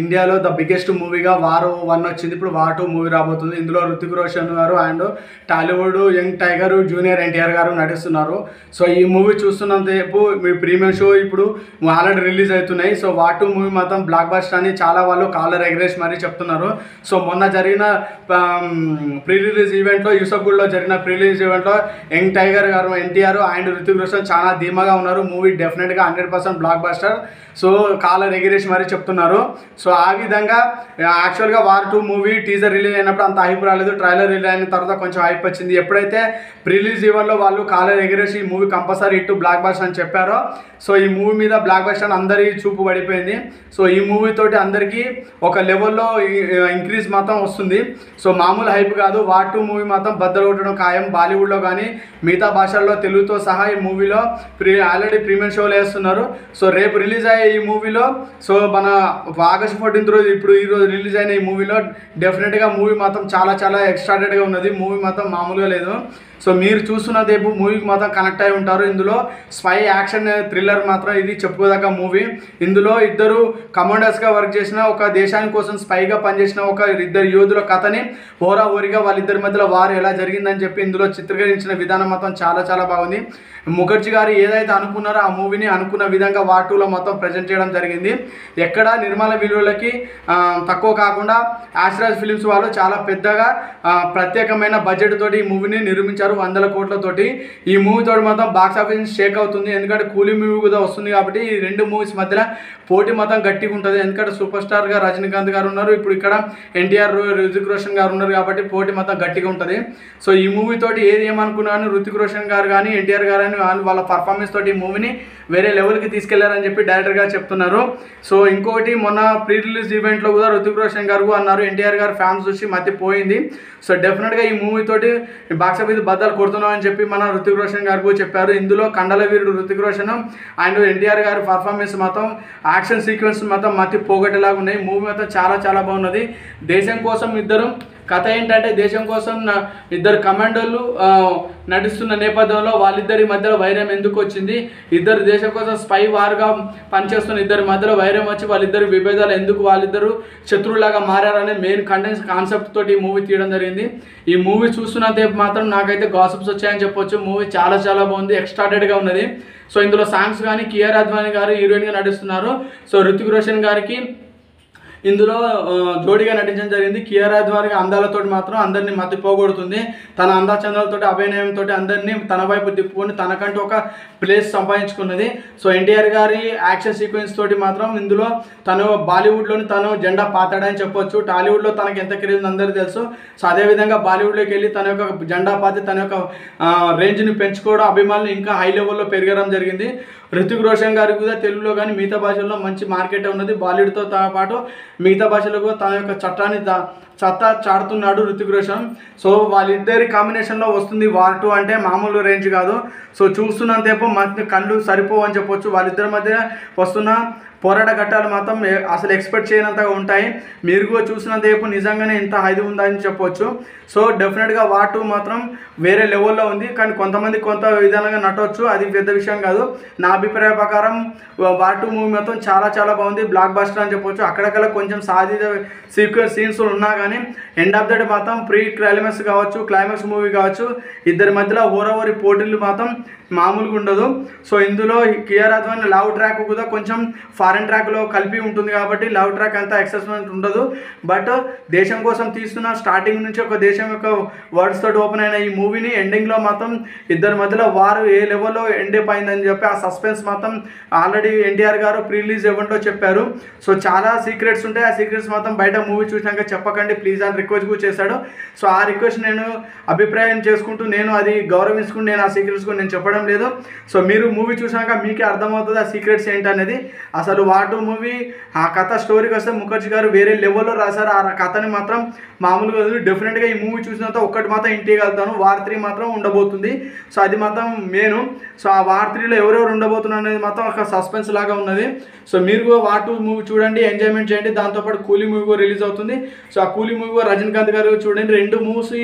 ఇండియాలో the biggest మూవీగా war 1 వచ్చింది. ఇప్పుడు వార్ 2 మూవీ రాబోతుంది. ఇందులో రుతిక్ రోషన్ గారు and Tollywood young tiger junior NTR గారు నటిస్తున్నారు. సో ఈ మూవీ చూస్తున్నంతసేపు మీ ప్రీమియం షో ఇప్పుడు ఆల్రెడీ రిలీజ్ అవుతున్నాయి. సో వార్ 2 మూవీ మాత్రం బ్లాక్ బస్టర్ అని చాలా వాళ్ళు కాలర్ ఎగరేసి మరీ చెప్తున్నారు. సో మొన్న జరిగిన ప్రీ రిలీజ్ ఈవెంట్లో యూసఫ్గూడ్లో జరిగిన ప్రీ రిలీజ్ ఈవెంట్లో యంగ్ టైగర్ గారు ఎన్టీఆర్ అండ్ రుతిక్ రోషన్ చాలా ధీమాగా ఉన్నారు. మూవీ డెఫినెట్గా 100% బ్లాక్ బస్టర్. సో కాలర్ ఎగిరేసి మరీ చెప్తున్నారు. సో ఆ విధంగా యాక్చువల్గా వార్ 2 మూవీ టీజర్ రిలీజ్ అయినప్పుడు అంత హైప్ రాలేదు. ట్రైలర్ రిలీజ్ అయిన తర్వాత కొంచెం హైప్ వచ్చింది. ఎప్పుడైతే రిలీజ్ ఈవెంట్లో వాళ్ళు కాలర్ ఎగిరేసి ఈ movie compulsory hit block buster అని చెప్పారో సో ఈ మూవీ మీద బ్లాక్ బస్టర్ అందరి చూపు పడిపోయింది. సో ఈ మూవీ తోటి అందరికీ ఒక లెవెల్లో ఇంక్రీజ్ మాత్రం వస్తుంది. సో మామూలు హైప్ కాదు. వార్ 2 మూవీ మాత్రం బద్దలు కొట్టడం ఖాయం. బాలీవుడ్లో కానీ మిగతా భాషల్లో తెలుగుతో సహా ఈ మూవీలో ఆల్రెడీ ప్రీమియం షోలు వేస్తున్నారు. సో రేపు రిలీజ్ అయ్యే ఈ మూవీలో సో మన ఆగస్ట్ 14th రోజు ఇప్పుడు ఈరోజు రిలీజ్ అయిన ఈ మూవీలో డెఫినెట్గా మూవీ మాత్రం చాలా చాలా ఎక్స్ట్రాడెడ్గా ఉన్నది. మూవీ మాత్రం మామూలుగా లేదు. సో మీరు చూస్తున్నదేపు మూవీకి మాత్రం కనెక్ట్ అయి ఉంటారు. ఇందులో స్పై యాక్షన్ థ్రిల్లర్ మాత్రం ఇది చెప్పుకోదగ్గ మూవీ. ఇందులో ఇద్దరు కమాండర్స్గా వర్క్ చేసిన ఒక దేశాని కోసం స్పైగా పనిచేసిన ఒక ఇద్దరు యోధుల కథని హోరాహోరీగా వాళ్ళిద్దరి మధ్యలో వారు ఎలా జరిగిందని చెప్పి ఇందులో చిత్రీకరించిన విధానం మాత్రం చాలా చాలా బాగుంది. ముఖర్జీ గారు ఏదైతే అనుకున్నారో ఆ మూవీని అనుకున్న విధంగా వార్ 2లో మొత్తం ప్రజెంట్ చేయడం జరిగింది. ఎక్కడ నిర్మాణ విలువలకి తక్కువ కాకుండా యాష్రాజ్ ఫిలిమ్స్ వాళ్ళు చాలా పెద్దగా ప్రత్యేకమైన బడ్జెట్ తోటి ఈ మూవీని నిర్మించారు 100 కోట్లతోటి. ఈ మూవీ తోటి మాత్రం బాక్స్ ఆఫీస్ షేక్ అవుతుంది. ఎందుకంటే కూలీ మూవీ కూడా వస్తుంది కాబట్టి ఈ రెండు మూవీస్ మధ్యలో పోటీ మాత్రం గట్టిగా ఉంటుంది. ఎందుకంటే సూపర్ స్టార్గా రజనీకాంత్ గారు ఉన్నారు, ఇప్పుడు ఇక్కడ ఎన్టీఆర్ రుతిక్ రోషన్ గారు ఉన్నారు కాబట్టి పోటీ మాత్రం గట్టిగా ఉంటుంది. సో ఈ మూవీ తోటి ఏది ఏమనుకున్నా కానీ రుతిక్ రోషన్ గారు కానీ ఎన్టీఆర్ గారు కానీ వాళ్ళ పర్ఫార్మెన్స్ తోటి ఈ మూవీని వేరే లెవెల్కి తీసుకెళ్లారని చెప్పి డైరెక్టర్ గారు చెప్తున్నారు. సో ఇంకొకటి మొన్న ప్రీ రిలీజ్ ఈవెంట్లో కూడా రుతిక్ రోషన్ గారు అన్నారు ఎన్టీఆర్ గారు ఫ్యాన్స్ చూసి మతిపోయింది. సో డెఫినెట్గా ఈ మూవీ తోటి బాక్స్ ఆఫీస్ బద్దలు కొడుతున్నాం అని చెప్పి మన రుతిక్ రోషన్ గారు చెప్పారు. ఇందులో కండల వీరుడు రుతిక్ రోషన్ అండ్ ఎన్టీఆర్ గారి పర్ఫార్మెన్స్ మాత్రం యాక్షన్ సీక్వెన్స్ మాత్రం మతి పోగొట్టేలాగా ఉన్నాయి. మూవీ మాత్రం చాలా చాలా బాగున్నది. దేశం కోసం ఇద్దరు కథ ఏంటంటే దేశం కోసం ఇద్దరు కమాండోలు నడుస్తున్న నేపథ్యంలో వాళ్ళిద్దరి మధ్యలో వైరం ఎందుకు వచ్చింది, ఇద్దరు దేశం కోసం స్పై వార్గా పనిచేస్తున్న ఇద్దరి మధ్యలో వైరం వచ్చి వాళ్ళిద్దరు విభేదాలు ఎందుకు వాళ్ళిద్దరు శత్రువులాగా మారారనే మెయిన్ కాన్సెప్ట్ తోటి ఈ మూవీ తీయడం జరిగింది. ఈ మూవీ చూస్తున్నంత మాత్రం నాకైతే గాసిప్స్ వచ్చాయని చెప్పొచ్చు. మూవీ చాలా చాలా బాగుంది, ఎక్స్ట్రాడెడ్గా ఉన్నది. సో ఇందులో సాంగ్స్ కానీ కియారా అద్వానీ గారు హీరోయిన్గా నటిస్తున్నారు. సో రుతిక్ రోషన్ గారికి ఇందులో జోడీగా నటించడం జరిగింది. కియారా అద్వానీ అందాలతో మాత్రం అందరినీ మతిపోగొడుతుంది. తన అందాచందాలతో అభినయంతో అందరినీ తన వైపు తిప్పుకొని తనకంటూ ఒక ప్లేస్ సంపాదించుకున్నది. సో ఎన్టీఆర్ గారి యాక్షన్ సీక్వెన్స్ తోటి మాత్రం ఇందులో తను బాలీవుడ్లోని తను జెండా పాతాడని చెప్పొచ్చు. టాలీవుడ్లో తనకు ఎంత క్రేజ్ అందరికీ తెలుసు. సో అదేవిధంగా బాలీవుడ్లోకి వెళ్ళి తన యొక్క జెండా పాతి తన యొక్క రేంజ్ని పెంచుకోవడం, అభిమానులు ఇంకా హై లెవెల్లో పెరగడం జరిగింది. రుతిక్ రోషన్ గారికి కూడా తెలుగులో కానీ మిగతా భాషల్లో మంచి మార్కెట్ ఉన్నది. బాలీవుడ్తో పాటు మిగతా భాషలో కూడా తన యొక్క సత్తా చాటుతున్నాడు రుతిక్ రోషన్. సో వాళ్ళిద్దరి కాంబినేషన్లో వస్తుంది వార్ 2 అంటే మామూలు రేంజ్ కాదు. సో చూస్తున్నంతసేపు మధ్య కళ్ళు సరిపోవు అని చెప్పొచ్చు. వాళ్ళిద్దరి మధ్య వస్తున్న పోరాట ఘట్టాలు మాత్రం అసలు ఎక్స్పెక్ట్ చేయనంతగా ఉంటాయి. మీరు కూడా చూసినంతసేపు నిజంగానే ఇంత హైది ఉందని చెప్పొచ్చు. సో డెఫినెట్గా వార్ 2 మాత్రం వేరే లెవెల్లో ఉంది. కానీ కొంతమంది కొంత విధానంగా నటవచ్చు, అది పెద్ద విషయం కాదు. నా అభిప్రాయ ప్రకారం వార్ 2 మూవీ మాత్రం చాలా చాలా బాగుంది, బ్లాక్ బస్టర్ అని చెప్పొచ్చు. అక్కడక్కడ కొంచెం సాధిత సీన్స్ ఉన్నా కానీ ఎండ్ ఆఫ్ ద డే మాత్రం ప్రీ క్లైమాక్స్ కావచ్చు, క్లైమాక్స్ మూవీ కావచ్చు, ఇద్దరి మధ్యలో హోరాహోరీ పోటీలు మాత్రం మామూలుగా ఉండదు. సో ఇందులో కియారా అద్వానీ లవ్ ట్రాక్ కూడా కొంచెం ఫారెన్ ట్రాక్లో కలిపి ఉంటుంది కాబట్టి లవ్ ట్రాక్ అంతా ఎక్సెస్మెంట్ ఉండదు. బట్ దేశం కోసం తీస్తున్న స్టార్టింగ్ నుంచి ఒక దేశం యొక్క వర్డ్స్ తోటి ఓపెన్ అయిన ఈ మూవీని ఎండింగ్లో మాత్రం ఇద్దరి మధ్యలో వారు ఏ లెవెల్లో ఎండ్ అయిపోయిందని చెప్పి ఆ సస్పెన్స్ మాత్రం ఆల్రెడీ ఎన్టీఆర్ గారు ప్రీ రిలీజ్ ఈవెంట్లో చెప్పారు. సో చాలా సీక్రెట్స్ ఉంటాయి. ఆ సీక్రెట్స్ మాత్రం బయట మూవీ చూసినాక చెప్పకండి ప్లీజ్ అని రిక్వెస్ట్ కూడా చేశాడు. సో ఆ రిక్వెస్ట్ నేను అభిప్రాయం చేసుకుంటూ నేను అది గౌరవించుకుంటూ నేను ఆ సీక్రెట్స్ కూడా నేను చెప్పడం లేదు. సో మీరు మూవీ చూసాక మీకే అర్థమవుతుంది ఆ సీక్రెట్స్ ఏంటనేది. అసలు వార్ 2 మూవీ ఆ కథ స్టోరీకి వస్తే ముఖర్జీ గారు వేరే లెవెల్లో రాశారు. ఆ కథని మాత్రం మామూలుగా డెఫినెట్గా ఈ మూవీ చూసినంత ఒక్కటి మాత్రం ఇంటికెళ్తాను. వార్ 3 మాత్రం ఉండబోతుంది. సో అది మాత్రం మెయిన్. సో ఆ వార్ 3లో ఎవరెవరు ఉండబోతున్నారు అనేది మాత్రం ఒక సస్పెన్స్ లాగా ఉన్నది. సో మీరు కూడా వార్ 2 మూవీ చూడండి, ఎంజాయ్మెంట్ చేయండి. దాంతోపాటు కూలీ మూవీ కూడా రిలీజ్ అవుతుంది. సో ఆ కూలీ మూవీ కూడా రజనీకాంత్ గారు చూడండి. రెండు మూవీస్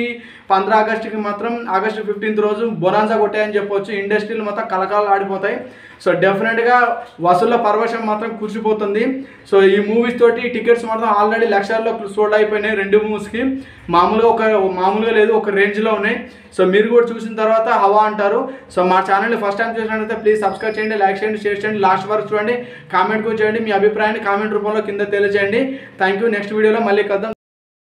15 ఆగస్టుకి మాత్రం ఆగస్టు 15th రోజు బొనాన్సా కొట్టాయని చెప్పొచ్చు. ఇండస్ట్రీలు మొత్తం కలకాలు ఆడిపోతాయి. సో డెఫినెట్గా వసూళ్ళ పరవశం మాత్రం కూర్చిపోతుంది. సో ఈ మూవీస్ తోటి టికెట్స్ మాత్రం ఆల్రెడీ లక్షల్లో సోల్డ్ అయిపోయినాయి 2 మూవీస్కి. మామూలుగా లేదు, ఒక రేంజ్లో ఉన్నాయి. సో మీరు కూడా చూసిన తర్వాత హవా అంటారు. సో మా ఛానల్ని ఫస్ట్ టైం చూసినట్లయితే ప్లీజ్ సబ్స్క్రైబ్ చేయండి, లైక్ చేయండి, షేర్ చేయండి, లాస్ట్ వరకు చూడండి, కామెంట్ కూడా చేయండి, మీ అభిప్రాయాన్ని కామెంట్ రూపంలో కింద తెలియజేయండి. Thank you. నెక్స్ట్ వీడియోలో మళ్ళీ కలుద్దాం.